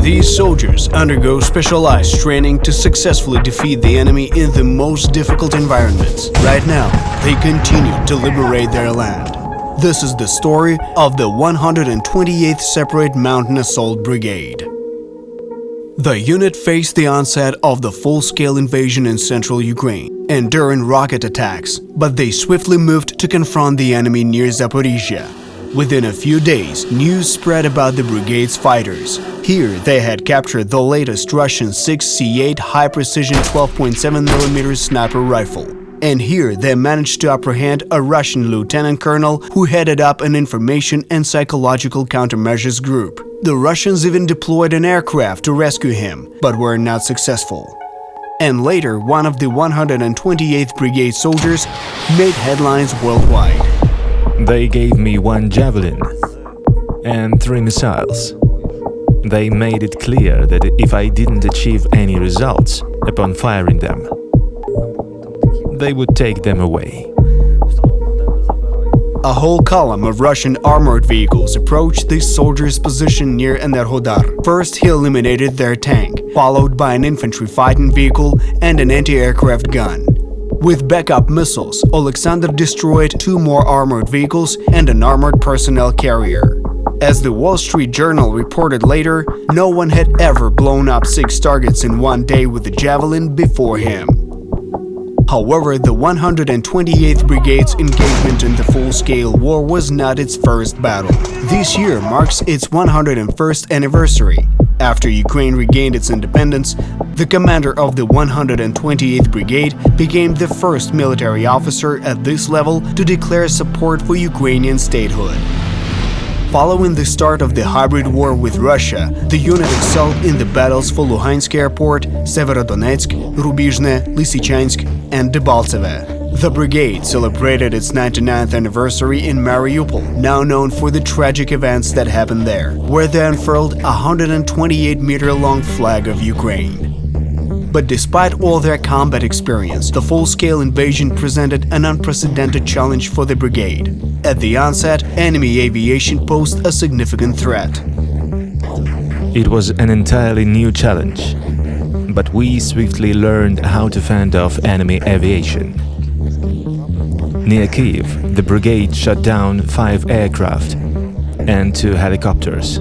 These soldiers undergo specialized training to successfully defeat the enemy in the most difficult environments. Right now, they continue to liberate their land. This is the story of the 128th Separate Mountain Assault Brigade. The unit faced the onset of the full-scale invasion in central Ukraine, enduring rocket attacks, but they swiftly moved to confront the enemy near Zaporizhzhia. Within a few days, news spread about the brigade's fighters. Here, they had captured the latest Russian 6C8 high-precision 12.7mm sniper rifle. And here, they managed to apprehend a Russian lieutenant colonel who headed up an information and psychological countermeasures group. The Russians even deployed an aircraft to rescue him, but were not successful. And later, one of the 128th Brigade soldiers made headlines worldwide. They gave me 1 javelin and 3 missiles. They made it clear that if I didn't achieve any results upon firing them, they would take them away. A whole column of Russian armored vehicles approached this soldier's position near Enerhodar. First, he eliminated their tank, followed by an infantry fighting vehicle and an anti-aircraft gun. With backup missiles, Alexander destroyed 2 more armored vehicles and an armored personnel carrier. As the Wall Street Journal reported later, no one had ever blown up 6 targets in one day with a javelin before him. However, the 128th Brigade's engagement in the full-scale war was not its first battle. This year marks its 101st anniversary. After Ukraine regained its independence, the commander of the 128th Brigade became the first military officer at this level to declare support for Ukrainian statehood. Following the start of the hybrid war with Russia, the unit excelled in the battles for Luhansk Airport, Severodonetsk, Rubizhne, Lysychansk, and Debaltseve. The brigade celebrated its 99th anniversary in Mariupol, now known for the tragic events that happened there, where they unfurled a 128-meter-long flag of Ukraine. But despite all their combat experience, the full-scale invasion presented an unprecedented challenge for the brigade. At the onset, enemy aviation posed a significant threat. It was an entirely new challenge, but we swiftly learned how to fend off enemy aviation. Near Kyiv, the brigade shot down 5 aircraft and 2 helicopters.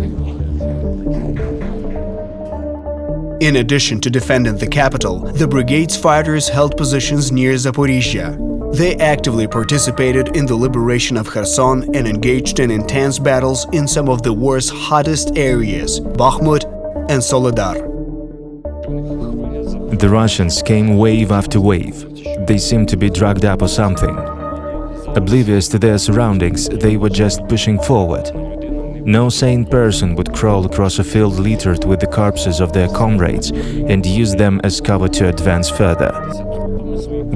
In addition to defending the capital, the brigade's fighters held positions near Zaporizhzhia. They actively participated in the liberation of Kherson and engaged in intense battles in some of the war's hottest areas, Bakhmut and Soledar. The Russians came wave after wave. They seemed to be drugged up or something. Oblivious to their surroundings, they were just pushing forward. No sane person would crawl across a field littered with the corpses of their comrades and use them as cover to advance further.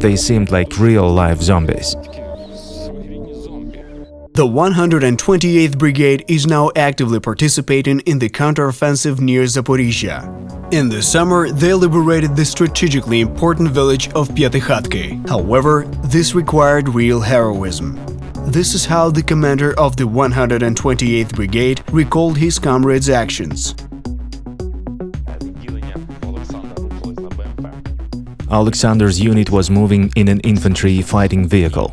They seemed like real-life zombies. The 128th Brigade is now actively participating in the counteroffensive near Zaporizhzhia. In the summer, they liberated the strategically important village of Pyatikhatki. However, this required real heroism. This is how the commander of the 128th Brigade recalled his comrades' actions. Alexander's unit was moving in an infantry fighting vehicle.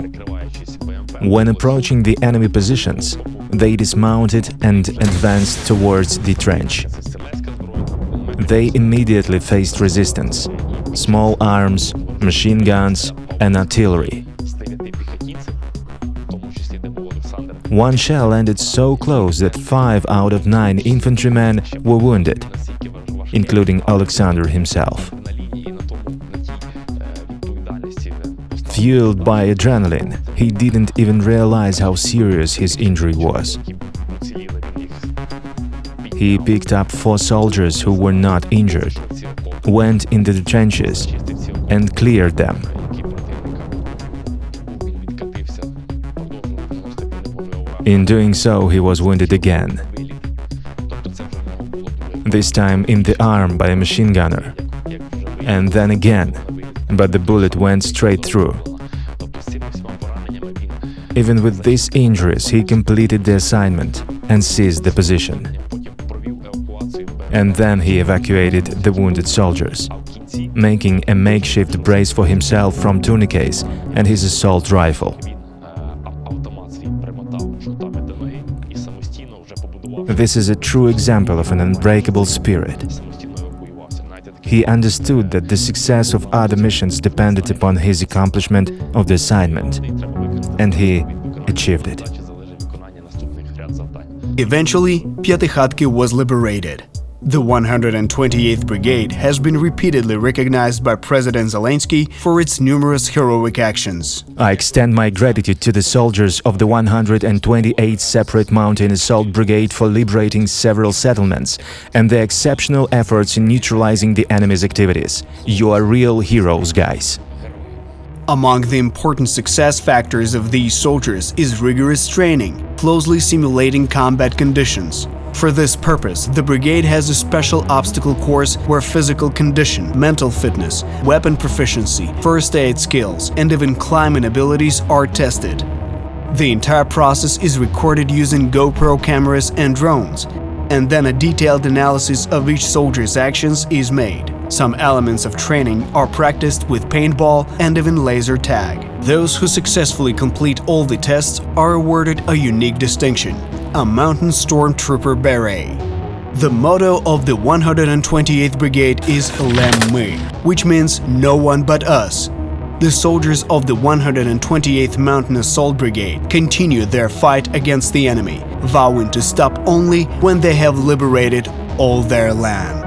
When approaching the enemy positions, they dismounted and advanced towards the trench. They immediately faced resistance: small arms, machine guns, and artillery. One shell landed so close that 5 out of 9 infantrymen were wounded, including Alexander himself. Fueled by adrenaline, he didn't even realize how serious his injury was. He picked up 4 soldiers who were not injured, went into the trenches, and cleared them. In doing so, he was wounded again, this time in the arm by a machine gunner, and then again, but the bullet went straight through. Even with these injuries, he completed the assignment and seized the position. and then he evacuated the wounded soldiers, making a makeshift brace for himself from tourniquets and his assault rifle. This is a true example of an unbreakable spirit. He understood that the success of other missions depended upon his accomplishment of the assignment, and he achieved it. Eventually, Pyatikhatki was liberated. The 128th Brigade has been repeatedly recognized by President Zelenskyy for its numerous heroic actions. I extend my gratitude to the soldiers of the 128th Separate Mountain Assault Brigade for liberating several settlements and their exceptional efforts in neutralizing the enemy's activities. You are real heroes, guys. Among the important success factors of these soldiers is rigorous training, closely simulating combat conditions. For this purpose, the brigade has a special obstacle course where physical condition, mental fitness, weapon proficiency, first aid skills, and even climbing abilities are tested. The entire process is recorded using GoPro cameras and drones, and then a detailed analysis of each soldier's actions is made. Some elements of training are practiced with paintball and even laser tag. Those who successfully complete all the tests are awarded a unique distinction, a Mountain Stormtrooper Beret. The motto of the 128th Brigade is Lem Me, which means no one but us. The soldiers of the 128th Mountain Assault Brigade continue their fight against the enemy, vowing to stop only when they have liberated all their land.